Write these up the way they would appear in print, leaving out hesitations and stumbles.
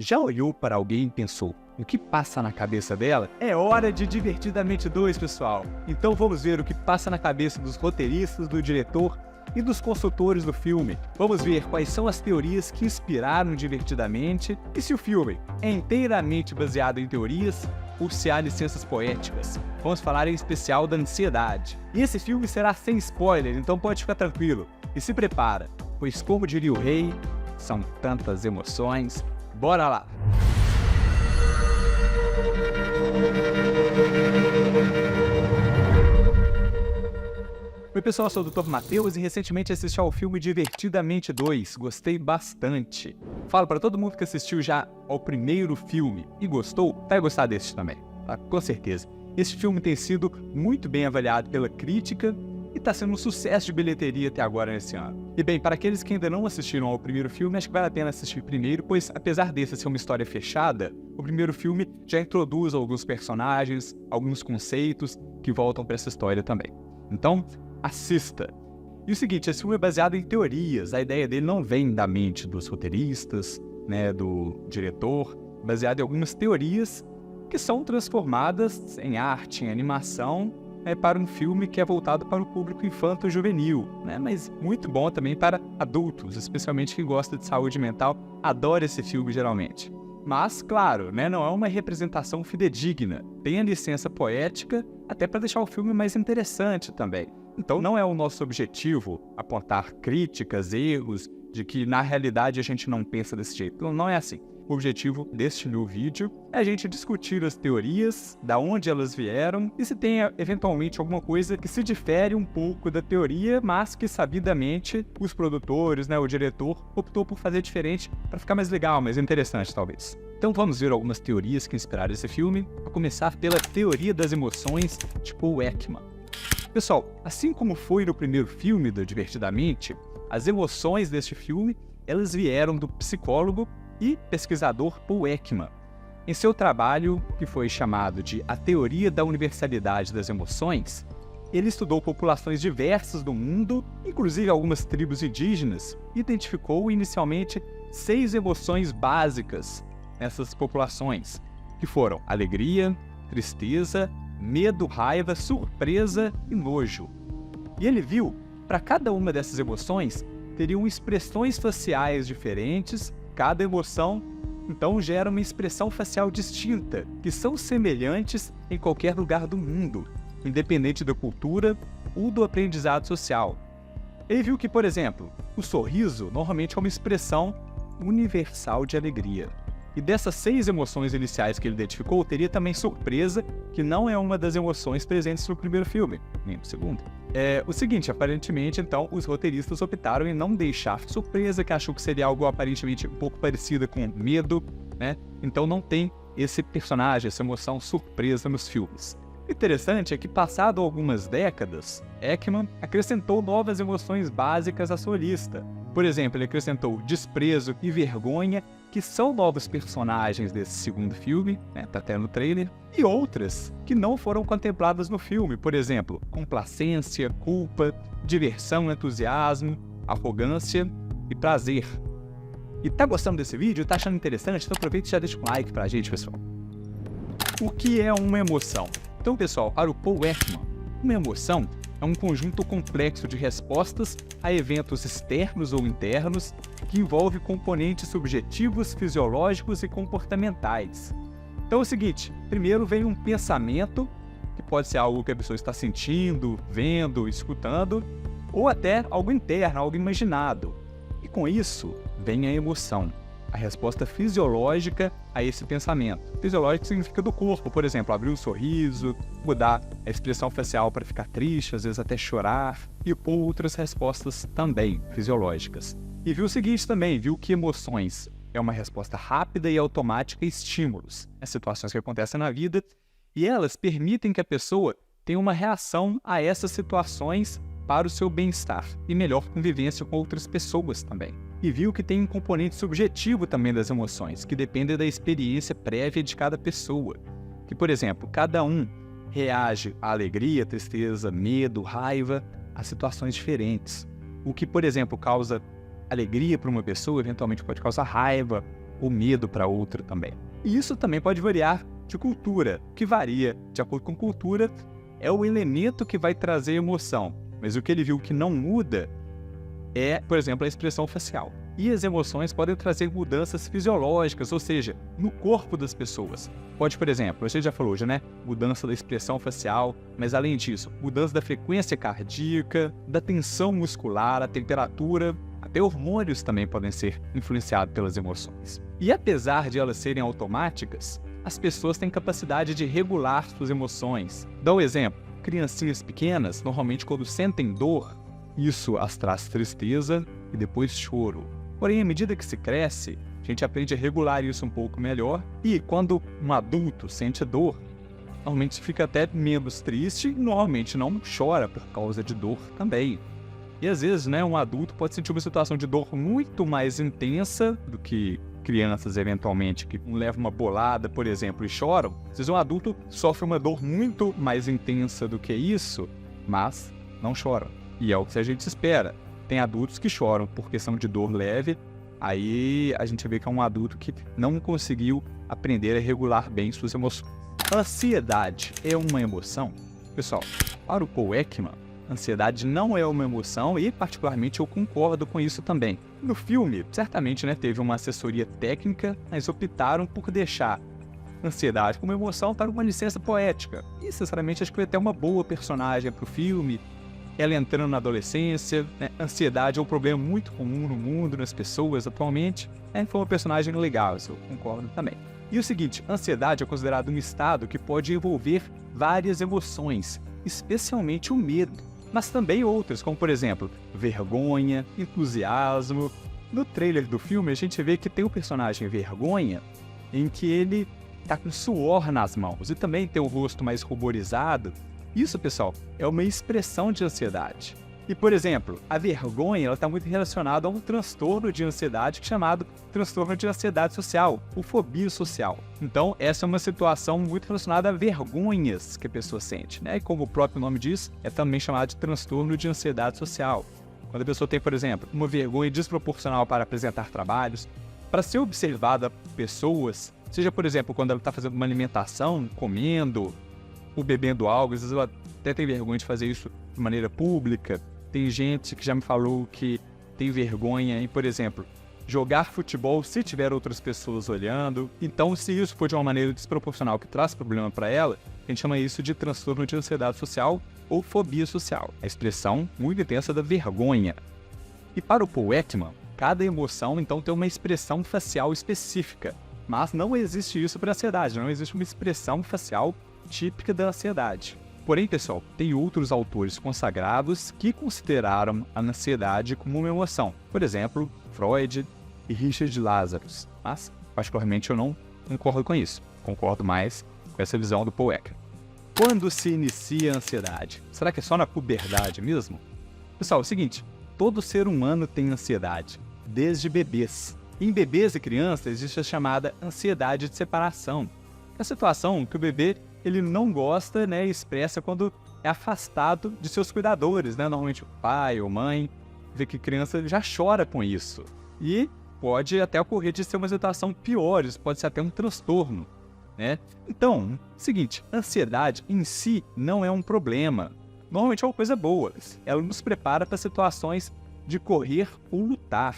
Já olhou para alguém e pensou, o que passa na cabeça dela? É hora de Divertidamente 2, pessoal! Então vamos ver o que passa na cabeça dos roteiristas, do diretor e dos consultores do filme. Vamos ver quais são as teorias que inspiraram Divertidamente e se o filme é inteiramente baseado em teorias ou se há licenças poéticas. Vamos falar em especial da ansiedade. E esse filme será sem spoiler, então pode ficar tranquilo. E se prepara, pois como diria o rei, são tantas emoções. Bora lá! Oi pessoal, eu sou o Dr. Matheus e recentemente assisti ao filme Divertidamente 2, gostei bastante. Falo para todo mundo que assistiu já ao primeiro filme e gostou, vai gostar deste também, tá? Com certeza. Este filme tem sido muito bem avaliado pela crítica e está sendo um sucesso de bilheteria até agora nesse ano. E bem, para aqueles que ainda não assistiram ao primeiro filme, acho que vale a pena assistir primeiro, pois apesar desse ser uma história fechada, o primeiro filme já introduz alguns personagens, alguns conceitos que voltam para essa história também. Então, assista. E o seguinte, esse filme é baseado em teorias, a ideia dele não vem da mente dos roteiristas, do diretor, baseado em algumas teorias que são transformadas em arte, em animação, para um filme que é voltado para o público infanto-juvenil, mas muito bom também para adultos, especialmente quem gosta de saúde mental, adora esse filme geralmente. Mas, claro, não é uma representação fidedigna, tem a licença poética até para deixar o filme mais interessante também. Então não é o nosso objetivo apontar críticas, erros, de que na realidade a gente não pensa desse jeito, não é assim. O objetivo deste meu vídeo é a gente discutir as teorias, da onde elas vieram e se tem eventualmente alguma coisa que se difere um pouco da teoria, mas que sabidamente os produtores, o diretor, optou por fazer diferente para ficar mais legal, mais interessante talvez. Então vamos ver algumas teorias que inspiraram esse filme, a começar pela teoria das emoções de Paul Ekman. Pessoal, assim como foi no primeiro filme do Divertidamente, as emoções deste filme, elas vieram do psicólogo e pesquisador Paul Ekman. Em seu trabalho, que foi chamado de A Teoria da Universalidade das Emoções, ele estudou populações diversas do mundo, inclusive algumas tribos indígenas, e identificou inicialmente 6 emoções básicas nessas populações, que foram alegria, tristeza, medo, raiva, surpresa e nojo. E ele viu, para cada uma dessas emoções, teriam expressões faciais diferentes. Cada emoção, então, gera uma expressão facial distinta, que são semelhantes em qualquer lugar do mundo, independente da cultura ou do aprendizado social. Ele viu que, por exemplo, o sorriso normalmente é uma expressão universal de alegria. E dessas 6 emoções iniciais que ele identificou, teria também surpresa, que não é uma das emoções presentes no primeiro filme, nem no segundo. O seguinte, aparentemente, então, os roteiristas optaram em não deixar surpresa, que achou que seria algo aparentemente um pouco parecido com medo, Então não tem esse personagem, essa emoção surpresa nos filmes. O interessante é que, passado algumas décadas, Ekman acrescentou novas emoções básicas à sua lista. Por exemplo, ele acrescentou desprezo e vergonha, que são novos personagens desse segundo filme, tá até no trailer, e outras que não foram contempladas no filme, por exemplo, complacência, culpa, diversão, entusiasmo, arrogância e prazer. E tá gostando desse vídeo? Tá achando interessante? Então aproveita e já deixa um like pra gente, pessoal. O que é uma emoção? Então, pessoal, para o Paul Ekman, uma emoção é um conjunto complexo de respostas a eventos externos ou internos que envolve componentes subjetivos, fisiológicos e comportamentais. Então é o seguinte, primeiro vem um pensamento, que pode ser algo que a pessoa está sentindo, vendo, escutando, ou até algo interno, algo imaginado. E com isso vem a emoção, a resposta fisiológica a esse pensamento. Fisiológico significa do corpo, por exemplo, abrir um sorriso, mudar a expressão facial para ficar triste, às vezes até chorar, e outras respostas também fisiológicas. E viu o seguinte também, viu que emoções é uma resposta rápida e automática a estímulos, as situações que acontecem na vida, e elas permitem que a pessoa tenha uma reação a essas situações para o seu bem-estar e melhor convivência com outras pessoas também. E viu que tem um componente subjetivo também das emoções, que depende da experiência prévia de cada pessoa. Que, por exemplo, cada um reage à alegria, tristeza, medo, raiva a situações diferentes. O que, por exemplo, causa alegria para uma pessoa, eventualmente pode causar raiva o medo para outro também. E isso também pode variar de cultura. O que varia de acordo com cultura é o elemento que vai trazer emoção. Mas o que ele viu que não muda é, por exemplo, a expressão facial. E as emoções podem trazer mudanças fisiológicas, ou seja, no corpo das pessoas. Pode, por exemplo, a gente já falou hoje, né? Mudança da expressão facial, mas além disso, mudança da frequência cardíaca, da tensão muscular, a temperatura, até hormônios também podem ser influenciados pelas emoções. E apesar de elas serem automáticas, as pessoas têm capacidade de regular suas emoções. Dá um exemplo, criancinhas pequenas, normalmente quando sentem dor, isso as traz tristeza e depois choro. Porém, à medida que se cresce, a gente aprende a regular isso um pouco melhor. E quando um adulto sente dor, normalmente fica até menos triste e normalmente não chora por causa de dor também. E às vezes, né, um adulto pode sentir uma situação de dor muito mais intensa do que crianças, eventualmente, que levam uma bolada, por exemplo, e choram. Às vezes um adulto sofre uma dor muito mais intensa do que isso, mas não choram. E é o que a gente espera. Tem adultos que choram por questão de dor leve, aí a gente vê que é um adulto que não conseguiu aprender a regular bem suas emoções. Ansiedade é uma emoção? Pessoal, para o Paul Ekman, ansiedade não é uma emoção e, particularmente, eu concordo com isso também. No filme, certamente, né, teve uma assessoria técnica, mas optaram por deixar ansiedade como emoção para uma licença poética. E, sinceramente, acho que foi até uma boa personagem para o filme. Ela entrando na adolescência, né? Ansiedade é um problema muito comum no mundo, nas pessoas atualmente. Foi uma personagem legal, isso eu concordo também. E o seguinte, ansiedade é considerado um estado que pode envolver várias emoções, especialmente o medo, mas também outras, como por exemplo, vergonha, entusiasmo. No trailer do filme a gente vê que tem o personagem Vergonha, em que ele tá com suor nas mãos e também tem o rosto mais ruborizado. Isso, pessoal, é uma expressão de ansiedade. E, por exemplo, a vergonha está muito relacionada a um transtorno de ansiedade chamado transtorno de ansiedade social, ou fobia social. Então, essa é uma situação muito relacionada a vergonhas que a pessoa sente, né? E como o próprio nome diz, é também chamado de transtorno de ansiedade social. Quando a pessoa tem, por exemplo, uma vergonha desproporcional para apresentar trabalhos, para ser observada por pessoas, seja, por exemplo, quando ela está fazendo uma alimentação, comendo, ou bebendo algo, às vezes ela até tem vergonha de fazer isso de maneira pública. Tem gente que já me falou que tem vergonha em, por exemplo, jogar futebol se tiver outras pessoas olhando. Então, se isso for de uma maneira desproporcional que traz problema para ela, a gente chama isso de transtorno de ansiedade social ou fobia social. A expressão muito intensa da vergonha. E para o Paul Ekman, cada emoção, então, tem uma expressão facial específica. Mas não existe isso para a ansiedade, não existe uma expressão facial típica da ansiedade. Porém, pessoal, tem outros autores consagrados que consideraram a ansiedade como uma emoção. Por exemplo, Freud e Richard Lazarus. Mas, particularmente, eu não concordo com isso. Concordo mais com essa visão do Paul Ekman. Quando se inicia a ansiedade? Será que é só na puberdade mesmo? Pessoal, é o seguinte, todo ser humano tem ansiedade, desde bebês. Em bebês e crianças existe a chamada ansiedade de separação. É a situação que o bebê ele não gosta, né, e expressa quando é afastado de seus cuidadores, né? Normalmente o pai ou mãe, vê que a criança já chora com isso. E pode até ocorrer de ser uma situação pior, isso pode ser até um transtorno, né? Então, seguinte, ansiedade em si não é um problema. Normalmente é uma coisa boa. Ela nos prepara para situações de correr ou lutar.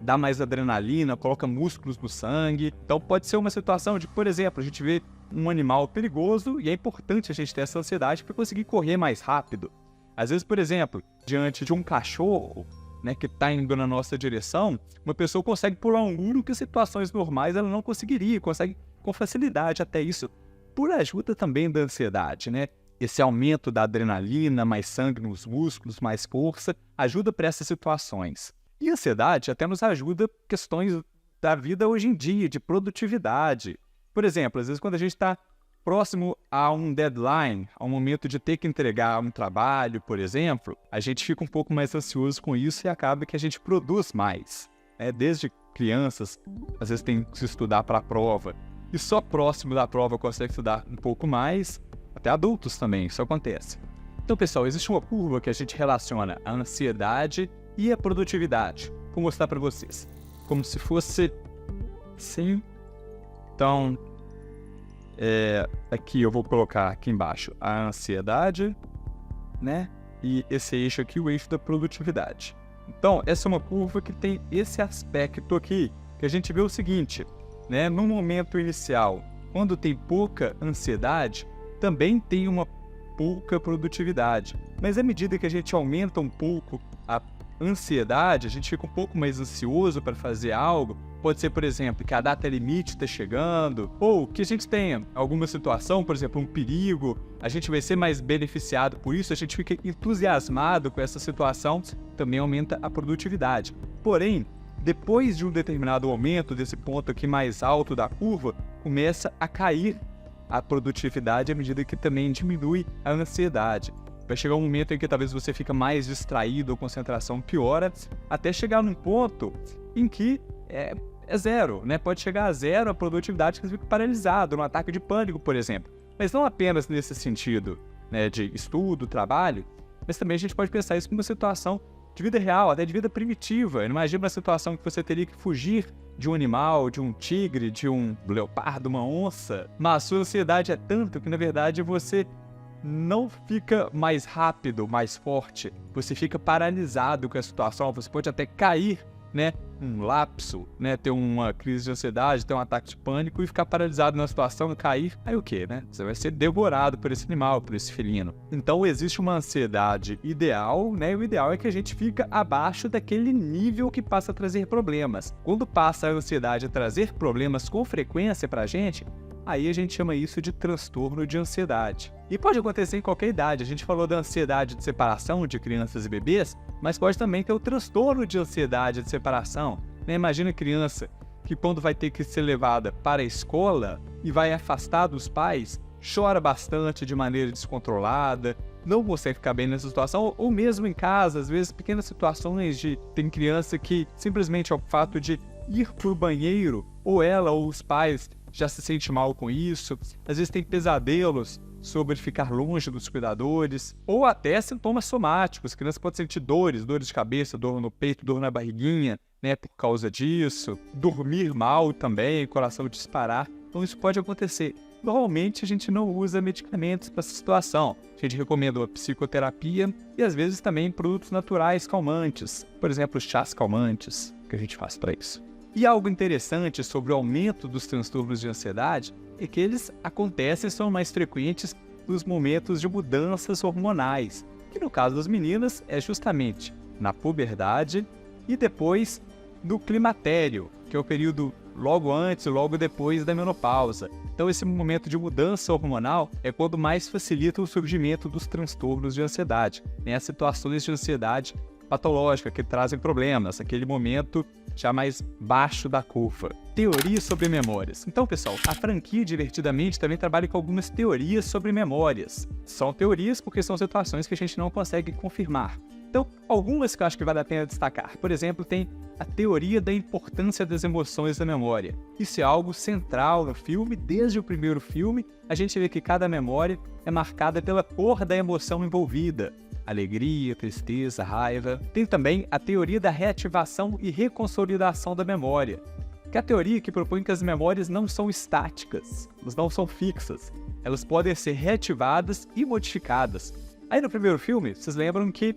Dá mais adrenalina, coloca músculos no sangue. Então pode ser uma situação de, por exemplo, a gente vê um animal perigoso e é importante a gente ter essa ansiedade para conseguir correr mais rápido. Às vezes, por exemplo, diante de um cachorro, né, que está indo na nossa direção, uma pessoa consegue pular um muro que em situações normais ela não conseguiria, consegue com facilidade até isso, por ajuda também da ansiedade, né? Esse aumento da adrenalina, mais sangue nos músculos, mais força, ajuda para essas situações. E a ansiedade até nos ajuda em questões da vida hoje em dia, de produtividade. Por exemplo, às vezes quando a gente está próximo a um deadline, a um momento de ter que entregar um trabalho, por exemplo, a gente fica um pouco mais ansioso com isso e acaba que a gente produz mais. Desde crianças, às vezes tem que se estudar para a prova, e só próximo da prova consegue estudar um pouco mais, até adultos também, isso acontece. Então, pessoal, existe uma curva que a gente relaciona a ansiedade e a produtividade. Vou mostrar para vocês. Como se fosse Sim. Então, aqui eu vou colocar aqui embaixo a ansiedade, né? E esse eixo aqui, o eixo da produtividade. Então, essa é uma curva que tem esse aspecto aqui, que a gente vê o seguinte, né? No momento inicial, quando tem pouca ansiedade, também tem uma pouca produtividade. Mas à medida que a gente aumenta um pouco a ansiedade, a gente fica um pouco mais ansioso para fazer algo. Pode ser, por exemplo, que a data limite está chegando, ou que a gente tenha alguma situação, por exemplo, um perigo, a gente vai ser mais beneficiado por isso, a gente fica entusiasmado com essa situação, também aumenta a produtividade. Porém, depois de um determinado aumento desse ponto aqui mais alto da curva, começa a cair a produtividade à medida que também diminui a ansiedade. Vai chegar um momento em que talvez você fica mais distraído, a concentração piora, até chegar num ponto em que é zero, né? Pode chegar a zero a produtividade, que você fica paralisado, num ataque de pânico, por exemplo. Mas não apenas nesse sentido, né, de estudo, trabalho, mas também a gente pode pensar isso como uma situação de vida real, até de vida primitiva. Imagina uma situação que você teria que fugir de um animal, de um tigre, de um leopardo, uma onça, mas a sua ansiedade é tanto que, na verdade, você não fica mais rápido, mais forte, você fica paralisado com a situação, você pode até cair, né, um lapso, né, ter uma crise de ansiedade, ter um ataque de pânico e ficar paralisado na situação, cair, aí o quê, né? Você vai ser devorado por esse animal, por esse felino. Então existe uma ansiedade ideal, né, e o ideal é que a gente fica abaixo daquele nível que passa a trazer problemas. Quando passa a ansiedade a trazer problemas com frequência pra gente, aí a gente chama isso de transtorno de ansiedade. E pode acontecer em qualquer idade. A gente falou da ansiedade de separação de crianças e bebês, mas pode também ter o transtorno de ansiedade de separação. Né? Imagina criança que quando vai ter que ser levada para a escola e vai afastar dos pais, chora bastante de maneira descontrolada, não consegue ficar bem nessa situação, ou mesmo em casa, às vezes pequenas situações de... Tem criança que simplesmente ao fato de ir pro banheiro, ou ela ou os pais já se sente mal com isso, às vezes tem pesadelos sobre ficar longe dos cuidadores, ou até sintomas somáticos. A criança pode sentir dores de cabeça, dor no peito, dor na barriguinha, né, por causa disso, dormir mal também, coração disparar, então isso pode acontecer. Normalmente a gente não usa medicamentos para essa situação, a gente recomenda a psicoterapia e às vezes também produtos naturais calmantes, por exemplo, chás calmantes que a gente faz para isso. E algo interessante sobre o aumento dos transtornos de ansiedade é que eles acontecem e são mais frequentes nos momentos de mudanças hormonais, que no caso das meninas é justamente na puberdade e depois do climatério, que é o período logo antes e logo depois da menopausa. Então esse momento de mudança hormonal é quando mais facilita o surgimento dos transtornos de ansiedade, né? As situações de ansiedade patológica que trazem problemas, aquele momento já mais baixo da curva. Teorias sobre memórias. Então, pessoal, a franquia Divertidamente também trabalha com algumas teorias sobre memórias. São teorias porque são situações que a gente não consegue confirmar. Então, algumas que eu acho que vale a pena destacar. Por exemplo, tem a teoria da importância das emoções da memória. Isso é algo central no filme. Desde o primeiro filme, a gente vê que cada memória é marcada pela cor da emoção envolvida. Alegria, tristeza, raiva. Tem também a teoria da reativação e reconsolidação da memória, que é a teoria que propõe que as memórias não são estáticas, elas não são fixas, elas podem ser reativadas e modificadas. Aí no primeiro filme, vocês lembram que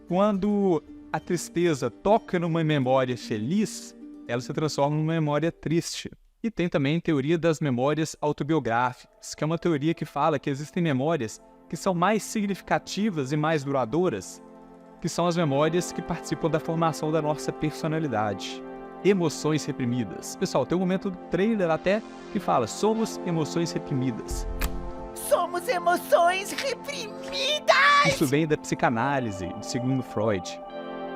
quando a tristeza toca numa memória feliz, ela se transforma numa memória triste. E tem também a teoria das memórias autobiográficas, que é uma teoria que fala que existem memórias que são mais significativas e mais duradouras, que são as memórias que participam da formação da nossa personalidade. Emoções reprimidas. Pessoal, tem um momento do trailer até que fala, somos emoções reprimidas. Somos emoções reprimidas! Isso vem da psicanálise de Sigmund Freud,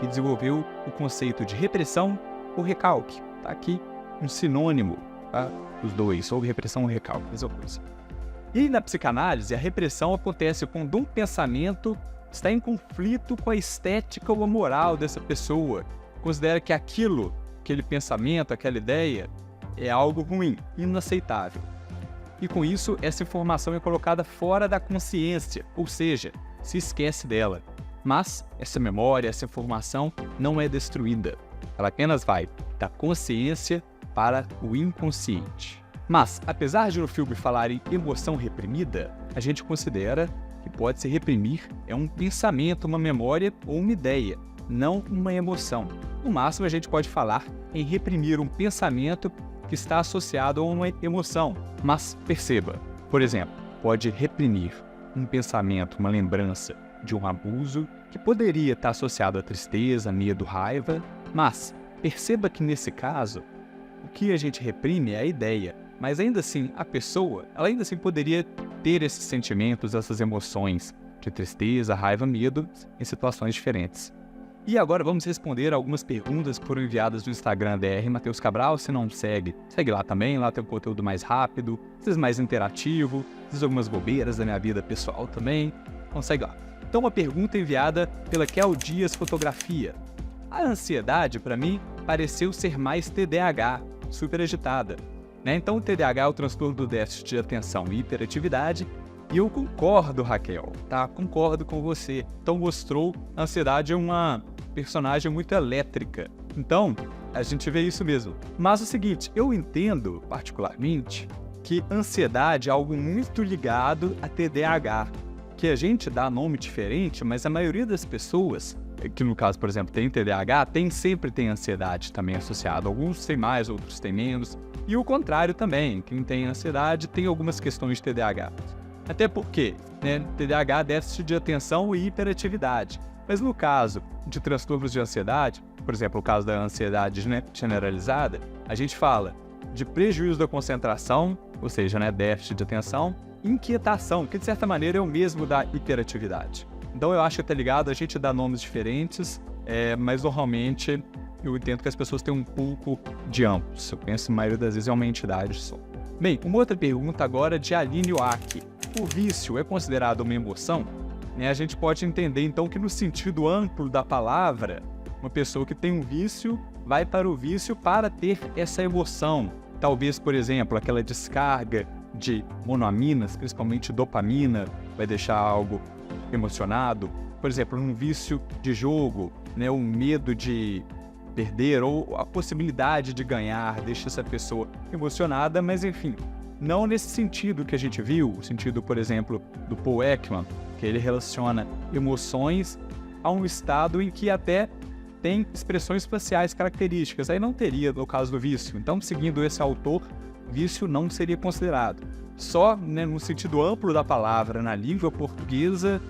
que desenvolveu o conceito de repressão ou recalque. Tá aqui um sinônimo, tá? Os dois, ou repressão ou recalque, mesma coisa. E na psicanálise, a repressão acontece quando um pensamento está em conflito com a estética ou a moral dessa pessoa. Considera que aquele pensamento, aquela ideia, é algo ruim, inaceitável. E com isso, essa informação é colocada fora da consciência, ou seja, se esquece dela. Mas essa memória, essa informação não é destruída. Ela apenas vai da consciência para o inconsciente. Mas, apesar de no filme falar em emoção reprimida, a gente considera que pode se reprimir um pensamento, uma memória ou uma ideia, não uma emoção. No máximo, a gente pode falar em reprimir um pensamento que está associado a uma emoção. Mas perceba, por exemplo, pode reprimir um pensamento, uma lembrança de um abuso que poderia estar associado a tristeza, medo, raiva, mas perceba que nesse caso, o que a gente reprime é a ideia, mas ainda assim a pessoa, ela ainda assim poderia ter esses sentimentos, essas emoções de tristeza, raiva, medo em situações diferentes. E agora vamos responder algumas perguntas que foram enviadas no Instagram DR Matheus Cabral. Se não segue, segue lá também, lá tem um conteúdo mais rápido, às vezes mais interativo, às vezes algumas bobeiras da minha vida pessoal também, então segue lá. Então uma pergunta enviada pela Kel Dias Fotografia. A ansiedade, para mim, pareceu ser mais TDAH, super agitada, né? Então o TDAH é o transtorno do déficit de atenção e hiperatividade, e eu concordo, Raquel, tá? Concordo com você. Então mostrou a ansiedade é uma personagem muito elétrica. Então, a gente vê isso mesmo. Mas o seguinte, eu entendo, particularmente, que ansiedade é algo muito ligado a TDAH, que a gente dá nome diferente, mas a maioria das pessoas, que no caso, por exemplo, tem TDAH, sempre tem ansiedade também associada. Alguns têm mais, outros têm menos. E o contrário também, quem tem ansiedade tem algumas questões de TDAH. Até porque, né, TDAH é déficit de atenção e hiperatividade. Mas no caso de transtornos de ansiedade, por exemplo, o caso da ansiedade generalizada, a gente fala de prejuízo da concentração, ou seja, né, déficit de atenção, e inquietação, que de certa maneira é o mesmo da hiperatividade. Então eu acho que tá ligado, a gente dá nomes diferentes, mas normalmente eu entendo que as pessoas têm um pouco de ambos. Eu penso que a maioria das vezes é uma entidade só. Bem, uma outra pergunta agora de Aline Oaki. O vício é considerado uma emoção? A gente pode entender então que no sentido amplo da palavra, uma pessoa que tem um vício vai para o vício para ter essa emoção. Talvez, por exemplo, aquela descarga de monoaminas, principalmente dopamina, vai deixar algo emocionado. Por exemplo, um vício de jogo, né, um medo de perder ou a possibilidade de ganhar deixa essa pessoa emocionada, mas enfim, não nesse sentido que a gente viu, o sentido, por exemplo, do Paul Ekman, que ele relaciona emoções a um estado em que até tem expressões faciais características. Aí não teria no caso do vício. Então, seguindo esse autor, vício não seria considerado. Só, né, no sentido amplo da palavra, na língua portuguesa,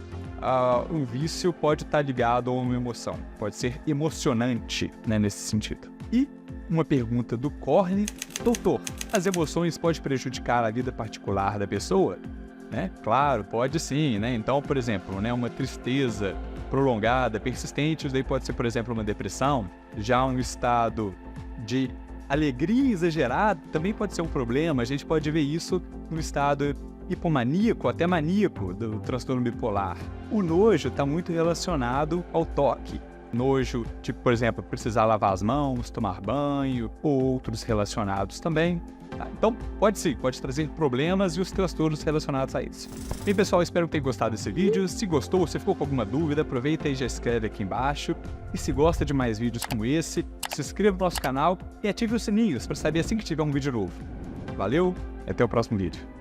um vício pode estar ligado a uma emoção. Pode ser emocionante, né, nesse sentido. E uma pergunta do Corne. Doutor, as emoções podem prejudicar a vida particular da pessoa? Né? Claro, pode sim, né? Então, por exemplo, né, uma tristeza prolongada, persistente, isso daí pode ser, por exemplo, uma depressão. Já um estado de alegria exagerada também pode ser um problema. A gente pode ver isso no estado hipomaníaco, até maníaco do transtorno bipolar. O nojo está muito relacionado ao toque. Nojo, tipo, por exemplo, precisar lavar as mãos, tomar banho, ou outros relacionados também. Tá? Então, pode sim, pode trazer problemas e os transtornos relacionados a isso. Bem, pessoal, espero que tenham gostado desse vídeo. Se gostou, se ficou com alguma dúvida, aproveita e já escreve aqui embaixo. E se gosta de mais vídeos como esse, se inscreva no nosso canal e ative os sininhos para saber assim que tiver um vídeo novo. Valeu, até o próximo vídeo.